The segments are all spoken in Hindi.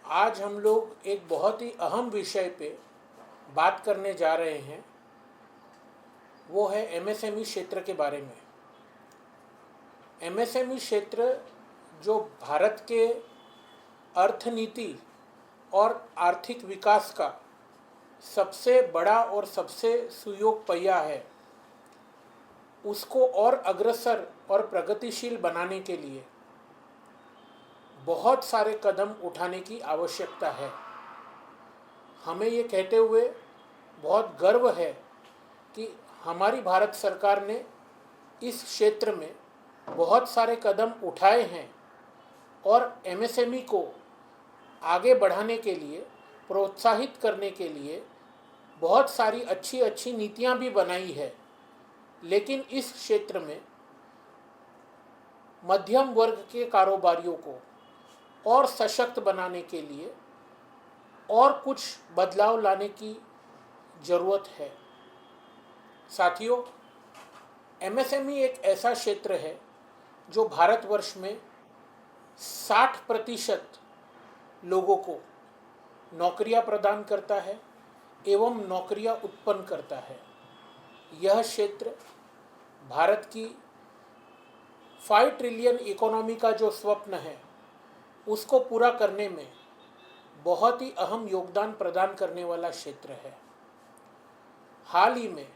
आज हम लोग एक बहुत ही अहम विषय पे बात करने जा रहे हैं। वो है एमएसएमई क्षेत्र के बारे में। एमएसएमई क्षेत्र जो भारत के अर्थनीति और आर्थिक विकास का सबसे बड़ा और सबसे सुयोग पहिया है, उसको और अग्रसर और प्रगतिशील बनाने के लिए बहुत सारे कदम उठाने की आवश्यकता है। हमें ये कहते हुए बहुत गर्व है कि हमारी भारत सरकार ने इस क्षेत्र में बहुत सारे कदम उठाए हैं और एमएसएमई को आगे बढ़ाने के लिए, प्रोत्साहित करने के लिए बहुत सारी अच्छी अच्छी नीतियां भी बनाई है। लेकिन इस क्षेत्र में मध्यम वर्ग के कारोबारियों को और सशक्त बनाने के लिए और कुछ बदलाव लाने की ज़रूरत है। साथियों, एमएसएमई एक ऐसा क्षेत्र है जो भारतवर्ष में 60% लोगों को नौकरियां प्रदान करता है एवं नौकरियां उत्पन्न करता है। यह क्षेत्र भारत की 5 ट्रिलियन इकोनॉमी का जो स्वप्न है, उसको पूरा करने में बहुत ही अहम योगदान प्रदान करने वाला क्षेत्र है। हाल ही में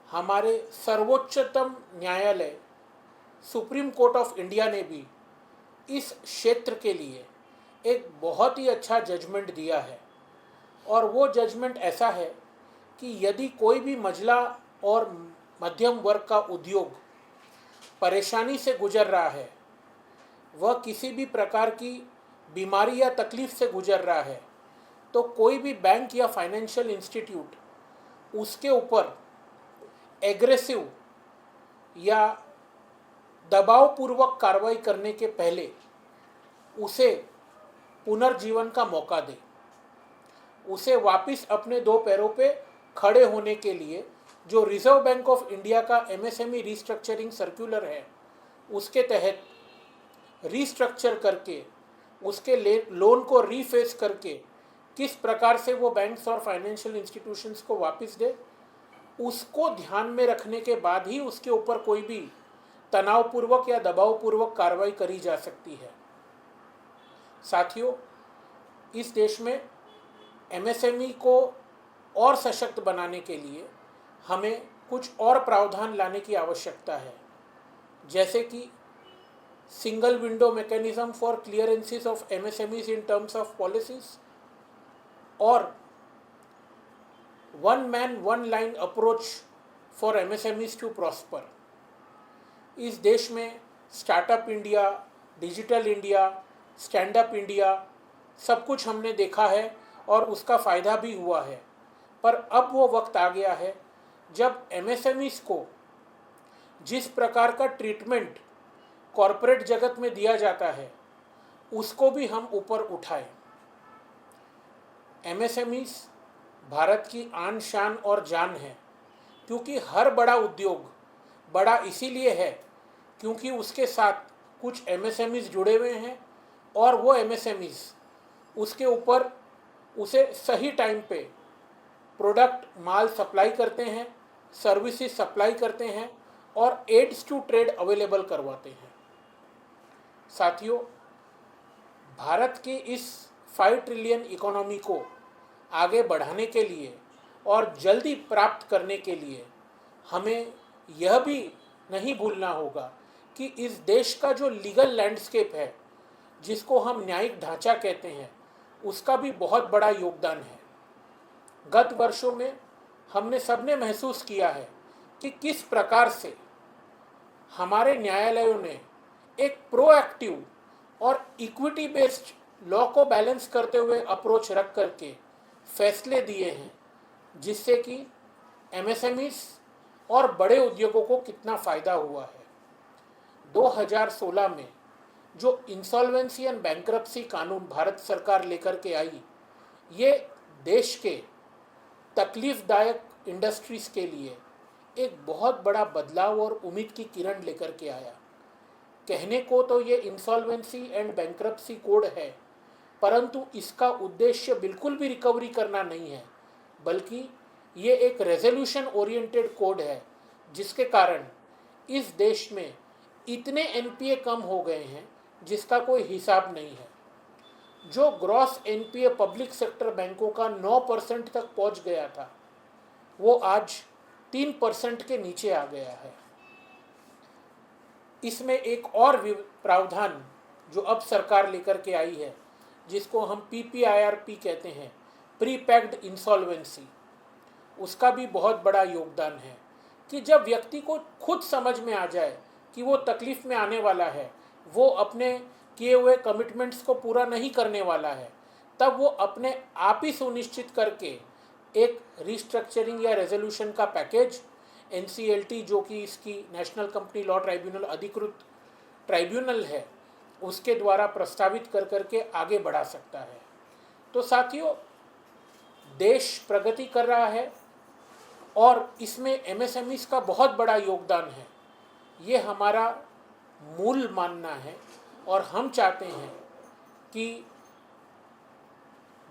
हमारे सर्वोच्चतम न्यायालय सुप्रीम कोर्ट ऑफ इंडिया ने भी इस क्षेत्र के लिए एक बहुत ही अच्छा जजमेंट दिया है। और वो जजमेंट ऐसा है कि यदि कोई भी मझला और मध्यम वर्ग का उद्योग परेशानी से गुजर रहा है, वह किसी भी प्रकार की बीमारी या तकलीफ से गुजर रहा है, तो कोई भी बैंक या फाइनेंशियल इंस्टीट्यूट उसके ऊपर एग्रेसिव या दबावपूर्वक कार्रवाई करने के पहले उसे पुनर्जीवन का मौका दे, उसे वापस अपने 2 पैरों पे खड़े होने के लिए जो रिजर्व बैंक ऑफ इंडिया का एमएसएमई रीस्ट्रक्चरिंग सर्कुलर है, उसके तहत रीस्ट्रक्चर करके उसके लोन को रीफेस करके किस प्रकार से वो बैंक्स और फाइनेंशियल इंस्टीट्यूशंस को वापस दे, उसको ध्यान में रखने के बाद ही उसके ऊपर कोई भी तनावपूर्वक या दबावपूर्वक कार्रवाई करी जा सकती है। साथियों, इस देश में एमएसएमई को और सशक्त बनाने के लिए हमें कुछ और प्रावधान लाने की आवश्यकता है, जैसे कि single window mechanism for clearances of MSMEs in terms of policies और one man one line approach for MSMEs to prosper. इस देश में startup India, digital India, stand up India सब कुछ हमने देखा है और उसका फ़ायदा भी हुआ है। पर अब वो वक्त आ गया है जब एमएसएमईज को जिस प्रकार का ट्रीटमेंट कॉरपोरेट जगत में दिया जाता है, उसको भी हम ऊपर उठाएं। एमएसएमईज भारत की आन शान और जान है, क्योंकि हर बड़ा उद्योग बड़ा इसीलिए है क्योंकि उसके साथ कुछ एमएसएमईज जुड़े हुए हैं और वो एमएसएमईज उसके ऊपर उसे सही टाइम पे प्रोडक्ट माल सप्लाई करते हैं, सर्विसेज सप्लाई करते हैं और एड्स टू ट्रेड अवेलेबल करवाते हैं। साथियों, भारत के इस 5 ट्रिलियन इकोनॉमी को आगे बढ़ाने के लिए और जल्दी प्राप्त करने के लिए हमें यह भी नहीं भूलना होगा कि इस देश का जो लीगल लैंडस्केप है, जिसको हम न्यायिक ढांचा कहते हैं, उसका भी बहुत बड़ा योगदान है। गत वर्षों में हमने सबने महसूस किया है कि किस प्रकार से हमारे न्यायालयों ने एक प्रोएक्टिव और इक्विटी बेस्ड लॉ को बैलेंस करते हुए अप्रोच रख करके फैसले दिए हैं, जिससे कि एमएसएमईज और बड़े उद्योगों को कितना फ़ायदा हुआ है। 2016 में जो इंसॉल्वेंसी एंड बैंक्रप्सी कानून भारत सरकार लेकर के आई, ये देश के तकलीफदायक इंडस्ट्रीज़ के लिए एक बहुत बड़ा बदलाव और उम्मीद की किरण लेकर के आया। कहने को तो ये इंसॉल्वेंसी एंड बैंक्रप्सी कोड है, परंतु इसका उद्देश्य बिल्कुल भी रिकवरी करना नहीं है, बल्कि ये एक रेजोल्यूशन ओरिएंटेड कोड है, जिसके कारण इस देश में इतने एनपीए कम हो गए हैं जिसका कोई हिसाब नहीं है। जो ग्रॉस एनपीए पब्लिक सेक्टर बैंकों का 9% तक पहुंच गया था, वो आज 3% के नीचे आ गया है। इसमें एक और प्रावधान जो अब सरकार लेकर के आई है, जिसको हम पीपीआईआरपी कहते हैं, प्री पैक्ड इंसॉल्वेंसी, उसका भी बहुत बड़ा योगदान है कि जब व्यक्ति को खुद समझ में आ जाए कि वो तकलीफ में आने वाला है, वो अपने किए हुए कमिटमेंट्स को पूरा नहीं करने वाला है, तब वो अपने आप ही सुनिश्चित करके एक रिस्ट्रक्चरिंग या रेजोल्यूशन का पैकेज एनसीएलटी, जो कि इसकी नेशनल कंपनी लॉ ट्राइब्यूनल अधिकृत ट्राइब्यूनल है, उसके द्वारा प्रस्तावित कर करके आगे बढ़ा सकता है। तो साथियों, देश प्रगति कर रहा है और इसमें एमएसएमईज का बहुत बड़ा योगदान है, ये हमारा मूल मानना है। और हम चाहते हैं कि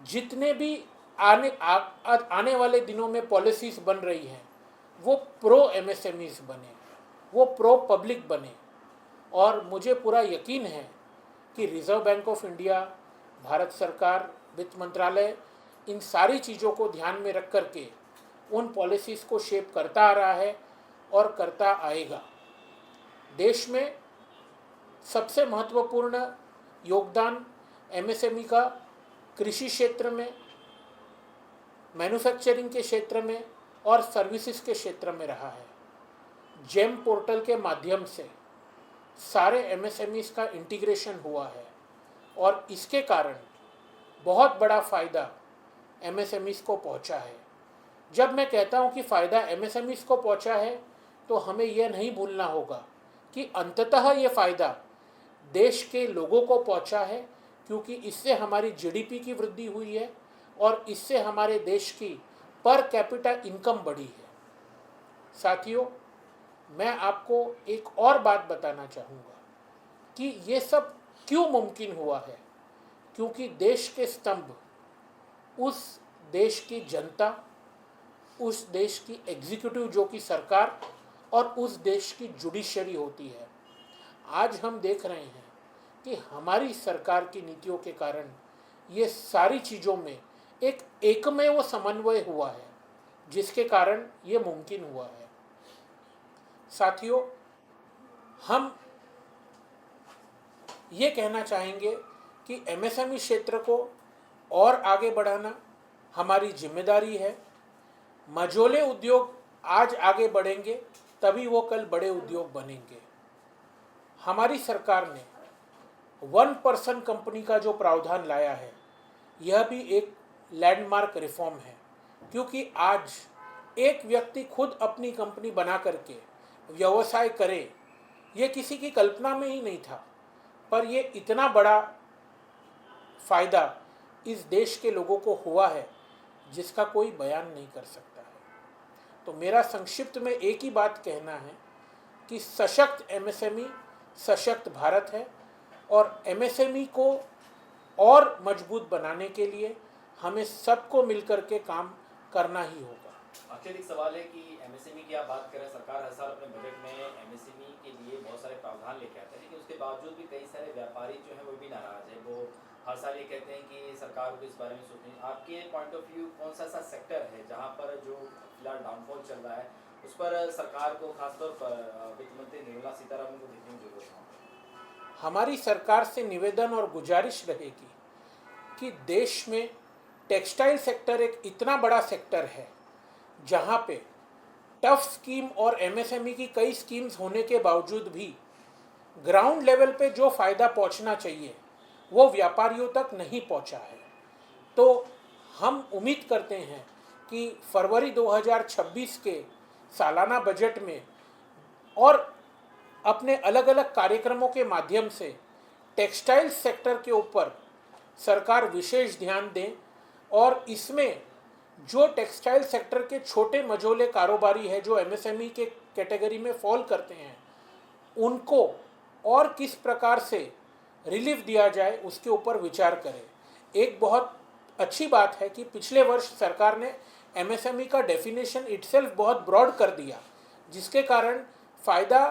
जितने भी आने वाले दिनों में पॉलिसीज बन रही हैं, वो प्रो एमएसएमईज बने, वो प्रो पब्लिक बने। और मुझे पूरा यकीन है कि reserve bank of India, Bharat सरकार, वित्त मंत्रालय इन सारी चीज़ों को ध्यान में रख करके उन पॉलिसीज़ को शेप करता आ रहा है और करता आएगा। देश में सबसे महत्वपूर्ण योगदान एमएसएमई का कृषि क्षेत्र में, मैन्युफैक्चरिंग के क्षेत्र में और सर्विसेज के क्षेत्र में रहा है। जेम पोर्टल के माध्यम से सारे एमएसएमईज का इंटीग्रेशन हुआ है और इसके कारण बहुत बड़ा फ़ायदा एमएसएमईज को पहुंचा है। जब मैं कहता हूं कि फ़ायदा एमएसएमईज को पहुंचा है, तो हमें यह नहीं भूलना होगा कि अंततः ये फ़ायदा देश के लोगों को पहुंचा है, क्योंकि इससे हमारी जीडीपी की वृद्धि हुई है और इससे हमारे देश की पर कैपिटा इनकम बढ़ी है। साथियों, मैं आपको एक और बात बताना चाहूँगा कि ये सब क्यों मुमकिन हुआ है, क्योंकि देश के स्तंभ उस देश की जनता, उस देश की एग्जीक्यूटिव जो कि सरकार, और उस देश की जुडिशरी होती है। आज हम देख रहे हैं कि हमारी सरकार की नीतियों के कारण ये सारी चीज़ों में एक एकमेव समन्वय हुआ है, जिसके कारण ये मुमकिन हुआ है। साथियों, हम ये कहना चाहेंगे कि एमएसएमई क्षेत्र को और आगे बढ़ाना हमारी जिम्मेदारी है। मझोले उद्योग आज आगे बढ़ेंगे तभी वो कल बड़े उद्योग बनेंगे। हमारी सरकार ने 1% कंपनी का जो प्रावधान लाया है, यह भी एक लैंडमार्क रिफॉर्म है, क्योंकि आज एक व्यक्ति खुद अपनी कंपनी बना करके व्यवसाय करे, ये किसी की कल्पना में ही नहीं था, पर ये इतना बड़ा फ़ायदा इस देश के लोगों को हुआ है जिसका कोई बयान नहीं कर सकता है। तो मेरा संक्षिप्त में एक ही बात कहना है कि सशक्त एमएसएमई सशक्त भारत है, और एमएसएमई को और मजबूत बनाने के लिए हमें सबको मिलकर के काम करना ही होगा। आखिर एक सवाल है कि एमएसएमई की आप बात करें, सरकार हर साल अपने बजट में एमएसएमई के लिए बहुत सारे प्रावधान लेके आते हैं, लेकिन उसके बावजूद भी कई सारे व्यापारी जो हैं वो भी नाराज है। वो हर साल ये कहते हैं कि सरकार को इस बारे में सोचनी। आपके पॉइंट ऑफ व्यू कौन सा ऐसा सेक्टर है जहाँ पर जो फिलहाल डाउनफॉल चल रहा है, उस पर सरकार को, खासतौर पर वित्त मंत्री निर्मला सीतारमण को देखने की जरूरत है? हमारी सरकार से निवेदन और गुजारिश रहेगी कि देश में टेक्सटाइल सेक्टर एक इतना बड़ा सेक्टर है जहाँ पे टफ स्कीम और एमएसएमई की कई स्कीम्स होने के बावजूद भी ग्राउंड लेवल पे जो फ़ायदा पहुँचना चाहिए वो व्यापारियों तक नहीं पहुँचा है। तो हम उम्मीद करते हैं कि फरवरी 2026 के सालाना बजट में और अपने अलग अलग कार्यक्रमों के माध्यम से टेक्सटाइल सेक्टर के ऊपर सरकार विशेष ध्यान दें, और इसमें जो टेक्सटाइल सेक्टर के छोटे मझोले कारोबारी हैं जो एमएसएमई के कैटेगरी में फॉल करते हैं, उनको और किस प्रकार से रिलीफ दिया जाए उसके ऊपर विचार करें। एक बहुत अच्छी बात है कि पिछले वर्ष सरकार ने एमएसएमई का डेफिनेशन इटसेल्फ बहुत ब्रॉड कर दिया, जिसके कारण फ़ायदा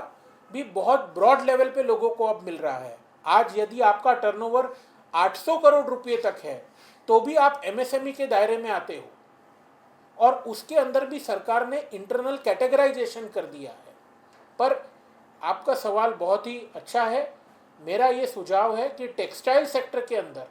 भी बहुत ब्रॉड लेवल पे लोगों को अब मिल रहा है। आज यदि आपका टर्नओवर 800 करोड़ रुपए तक है तो भी आप एमएसएमई के दायरे में आते हो, और उसके अंदर भी सरकार ने इंटरनल कैटेगराइजेशन कर दिया है। पर आपका सवाल बहुत ही अच्छा है। मेरा ये सुझाव है कि टेक्सटाइल सेक्टर के अंदर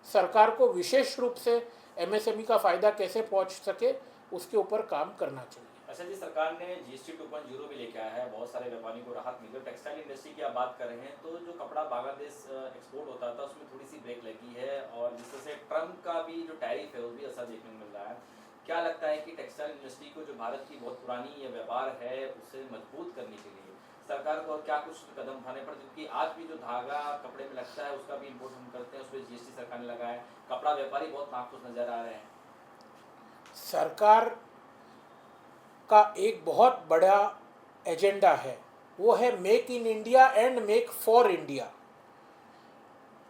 सरकार को विशेष रूप से एमएसएमई का फ़ायदा कैसे पहुंच सके उसके ऊपर काम करना चाहिए। अच्छा जी, सरकार ने जीएसटी 2.0 भी लेके आया है, बहुत सारे व्यापारियों को राहत मिली है। टेक्सटाइल इंडस्ट्री की आप बात कर रहे हैं तो जो कपड़ा बांग्लादेश एक्सपोर्ट होता था उसमें थोड़ी सी ब्रेक लगी है, और जिस तरह से ट्रम्प का भी जो टैरिफ है वो भी असर देखने को मिल रहा है। क्या लगता है कि टेक्सटाइल इंडस्ट्री को, जो भारत की बहुत पुरानी ये व्यापार है, उसे मजबूत करने के लिए सरकार को और क्या कुछ कदम उठाने पड़े? क्योंकि आज भी जो धागा कपड़े में लगता है उसका भी इम्पोर्ट हम करते हैं, उस पर जीएसटी सरकार ने लगाया है। कपड़ा व्यापारी बहुत नाखुश नजर आ रहे हैं। सरकार का एक बहुत बड़ा एजेंडा है, वो है make in India and make for India.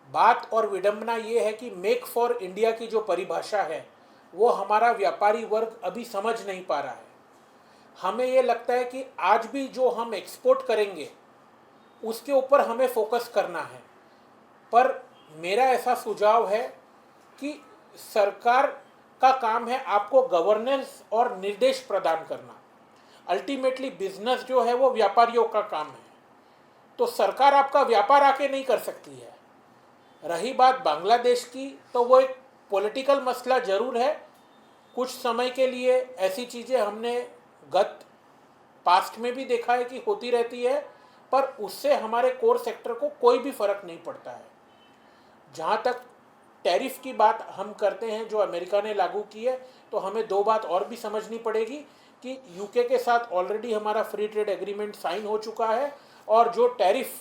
बात और विडंबना ये है कि मेक फॉर इंडिया की जो परिभाषा है वो हमारा व्यापारी वर्ग अभी समझ नहीं पा रहा है। हमें ये लगता है कि आज भी जो हम एक्सपोर्ट करेंगे उसके ऊपर हमें फोकस करना है, पर मेरा ऐसा सुझाव है कि सरकार का काम है आपको गवर्नेंस और निर्देश प्रदान करना। अल्टीमेटली बिजनेस जो है वो व्यापारियों का काम है, तो सरकार आपका व्यापार आके नहीं कर सकती है। रही बात बांग्लादेश की, तो वो एक पॉलिटिकल मसला जरूर है। कुछ समय के लिए ऐसी चीज़ें हमने गत पास्ट में भी देखा है कि होती रहती है, पर उससे हमारे कोर सेक्टर को कोई भी फर्क नहीं पड़ता है। जहाँ तक टैरिफ की बात हम करते हैं जो अमेरिका ने लागू की है, तो हमें दो बात और भी समझनी पड़ेगी कि यूके के साथ ऑलरेडी हमारा फ्री ट्रेड एग्रीमेंट साइन हो चुका है, और जो टैरिफ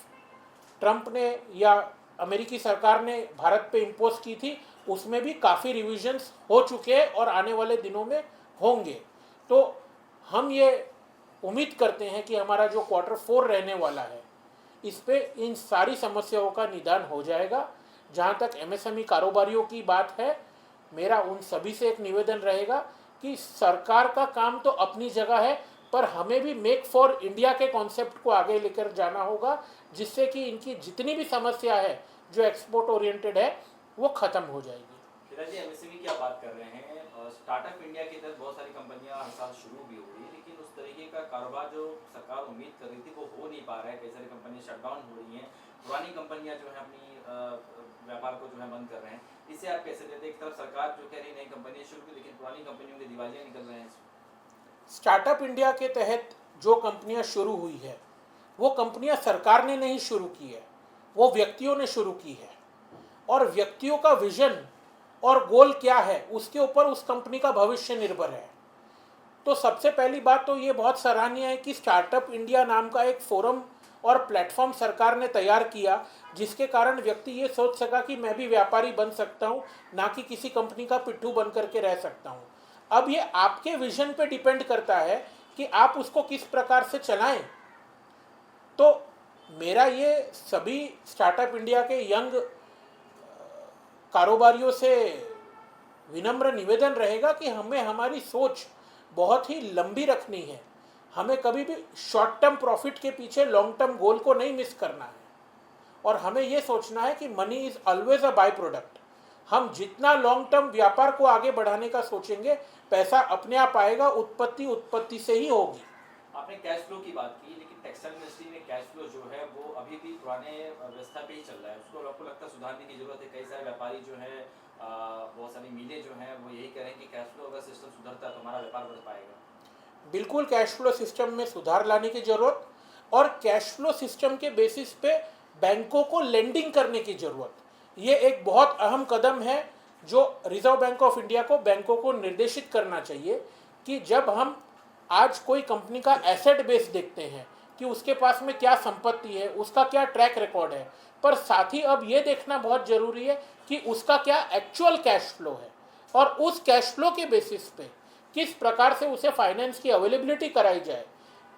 ट्रंप ने या अमेरिकी सरकार ने भारत पे इम्पोज की थी उसमें भी काफ़ी रिविजन्स हो चुके हैं और आने वाले दिनों में होंगे। तो हम ये उम्मीद करते हैं कि हमारा जो Q4 रहने वाला है इस पे इन सारी समस्याओं का निदान हो जाएगा। जहाँ तक एमएसएमई कारोबारियों की बात है, मेरा उन सभी से एक निवेदन रहेगा कि सरकार का काम तो अपनी जगह है, पर हमें भी मेक फॉर इंडिया के कॉन्सेप्ट को आगे लेकर जाना होगा, जिससे कि इनकी जितनी भी समस्या है जो एक्सपोर्ट ओरिएंटेड है वो ख़त्म हो जाएगी। जी, एमएसएमई की आप बात कर रहे हैं, स्टार्टअप इंडिया की तरफ बहुत सारी कंपनियां हर साल शुरू भी हो रही है, लेकिन उस तरीके का कारोबार जो सरकार उम्मीद कर रही थी वो हो नहीं पा रहा है। कई सारी कंपनियां शटडाउन हो रही हैं, पुरानी कंपनियां जो है अपनी व्यापार को जो है बंद कर रहे हैं। इसे आप कैसे देते हैं? एक तरफ सरकार जो कह रही है नई कंपनियां शुरू की, लेकिन पुरानी कंपनियों के दिवालिया निकल रहे हैं। स्टार्टअप इंडिया के तहत जो कंपनियां शुरू हुई है वो कंपनियां सरकार ने नहीं शुरू की है, वो व्यक्तियों ने शुरू की है, और व्यक्तियों का विजन और गोल क्या है उसके ऊपर उस कंपनी का भविष्य निर्भर है। तो सबसे पहली बात तो ये बहुत सराहनीय है कि स्टार्टअप इंडिया नाम का एक फोरम और प्लेटफॉर्म सरकार ने तैयार किया, जिसके कारण व्यक्ति ये सोच सका कि मैं भी व्यापारी बन सकता हूँ, ना कि किसी कंपनी का पिट्ठू बन करके रह सकता हूँ। अब ये आपके विजन पे डिपेंड करता है कि आप उसको किस प्रकार से चलाएं। तो मेरा ये सभी स्टार्टअप इंडिया के यंग कारोबारियों से विनम्र निवेदन रहेगा कि हमें हमारी सोच बहुत ही लंबी रखनी है। हमें कभी भी शॉर्ट टर्म प्रॉफिट के पीछे लॉन्ग टर्म गोल को नहीं मिस करना है, और हमें ये सोचना है कि money is always a by product. हम जितना लॉन्ग टर्म व्यापार को आगे बढ़ाने का सोचेंगे, पैसा अपने आप आएगा, उत्पत्ति से ही होगी। आपने कैश फ्लो की बात की, लेकिन टेक्सटाइल इंडस्ट्री में कैश फ्लो जो है वो अभी भी पुराने व्यवस्था पे ही चल रहा है। उसको आपको लगता है सुधारने की जरूरत है? कई सारे व्यापारी जो है, बहुत सारी मिलें जो हैं वो यही कह रहे हैं कि कैश फ्लो अगर सिस्टम सुधरता है तो हमारा व्यापार बढ़ पाएगा। बिल्कुल कैश फ्लो सिस्टम में सुधार लाने की जरूरत, और कैश फ्लो सिस्टम के बेसिस पे बैंकों को लेंडिंग करने की जरूरत। ये एक बहुत अहम कदम है जो रिजर्व बैंक ऑफ इंडिया को बैंकों को निर्देशित करना चाहिए कि जब हम आज कोई कंपनी का एसेट बेस देखते हैं कि उसके पास में क्या संपत्ति है, उसका क्या ट्रैक रिकॉर्ड है, पर साथ ही अब ये देखना बहुत ज़रूरी है कि उसका क्या एक्चुअल कैश फ्लो है, और उस कैश फ्लो के बेसिस पे किस प्रकार से उसे फाइनेंस की अवेलेबिलिटी कराई जाए।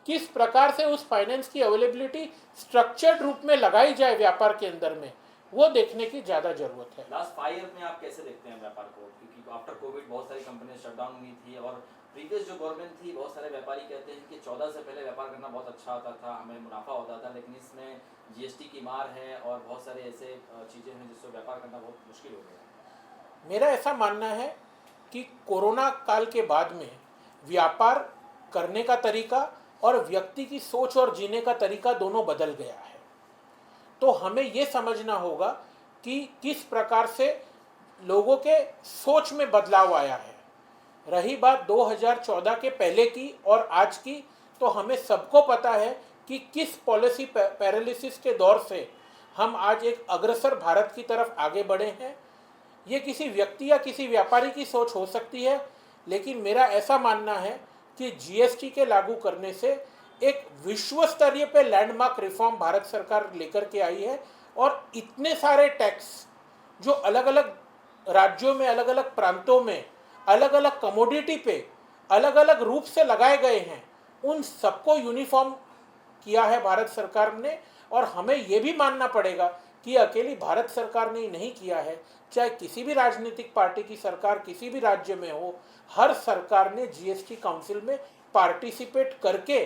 किस प्रकार से उस फाइनेंस की अवेलेबिलिटी स्ट्रक्चर्ड रूप में लगाई जाए व्यापार के अंदर में, वो देखने की ज़्यादा ज़रूरत है। लास्ट 5 ईयर में आप कैसे देखते हैं व्यापार को? क्योंकि आफ्टर कोविड बहुत सारी कंपनियां शटडाउन हुई थी और प्रीवियस जो गवर्नमेंट थी, बहुत सारे व्यापारी कहते हैं कि 14 से पहले व्यापार करना बहुत अच्छा होता था, हमें मुनाफा होता था, लेकिन इसमें जीएसटी की मार है और बहुत सारे ऐसे चीज़ें हैं जिससे व्यापार करना बहुत मुश्किल हो गया। मेरा ऐसा मानना है कि कोरोना काल के बाद में व्यापार करने का तरीका और व्यक्ति की सोच और जीने का तरीका दोनों बदल गया है। तो हमें ये समझना होगा कि किस प्रकार से लोगों के सोच में बदलाव आया है। रही बात 2014 के पहले की और आज की, तो हमें सबको पता है कि किस पॉलिसी पैरालिसिस के दौर से हम आज एक अग्रसर भारत की तरफ आगे बढ़े हैं। ये किसी व्यक्ति या किसी व्यापारी की सोच हो सकती है, लेकिन मेरा ऐसा मानना है कि जीएसटी के लागू करने से एक विश्व स्तरीय पे लैंडमार्क रिफॉर्म भारत सरकार लेकर के आई है। और इतने सारे टैक्स जो अलग अलग राज्यों में, अलग अलग प्रांतों में, अलग अलग कमोडिटी पे अलग अलग रूप से लगाए गए हैं, उन सबको यूनिफॉर्म किया है भारत सरकार ने। और हमें ये भी मानना पड़ेगा कि अकेली भारत सरकार ने नहीं किया है, चाहे किसी भी राजनीतिक पार्टी की सरकार किसी भी राज्य में हो, हर सरकार ने जीएसटी काउंसिल में पार्टिसिपेट करके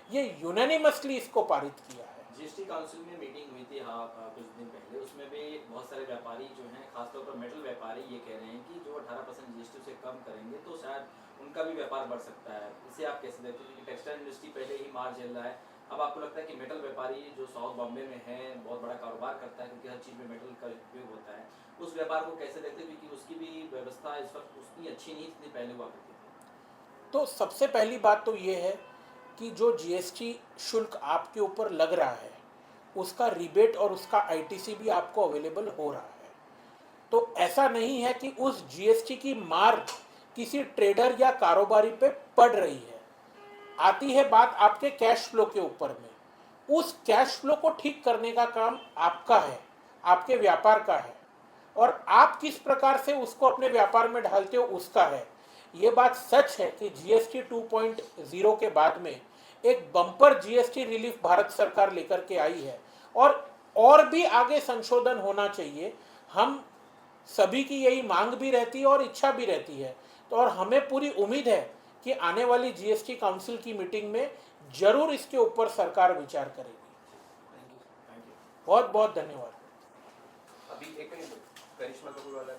ये यूनानिमसली इसको पारित किया है। जीएसटी काउंसिल में मीटिंग हुई थी कुछ दिन पहले, उसमें भी बहुत सारे व्यापारी जो हैं, खासतौर पर मेटल व्यापारी, ये कह रहे हैं कि जो 18% जीएसटी से कम करेंगे तो शायद उनका भी व्यापार बढ़ सकता है। इसे आप कैसे देखते हैं? क्योंकि टेक्सटाइल इंडस्ट्री पहले ही मार झेल रहा है, अब आपको लगता है कि मेटल व्यापारी जो साउथ बॉम्बे में है, बहुत बड़ा कारोबार करता है क्योंकि हर चीज़ में मेटल का उपयोग होता है, उस व्यापार को कैसे देखते हैं? क्योंकि उसकी भी व्यवस्था इस वक्त उतनी अच्छी नहीं जितनी पहले हुआ करती थी। तो सबसे पहली बात तो ये है कि जो जीएसटी शुल्क आपके ऊपर लग रहा है, उसका रिबेट और उसका आईटीसी भी आपको अवेलेबल हो रहा है। तो ऐसा नहीं है कि उस जीएसटी की मार किसी ट्रेडर या कारोबारी पे पड़ रही है। आती है बात आपके कैश फ्लो के ऊपर में। उस कैश फ्लो को ठीक करने का काम आपका है, आपके व्यापार का है, और आप किस प्रकार से उसको अपने व्यापार में ढालते हो उसका है। ये बात सच है कि जीएसटी 2.0 के बाद में एक बम्पर जीएसटी रिलीफ भारत सरकार लेकर के आई है, और भी आगे संशोधन होना चाहिए। हम सभी की यही मांग भी रहती है और इच्छा भी रहती है। तो और हमें पूरी उम्मीद है कि आने वाली जीएसटी काउंसिल की मीटिंग में जरूर इसके ऊपर सरकार विचार करेगी। Thank you. बहुत बहुत धन्यवाद। अभी एक मिनट, करिश्मा कपूर वाला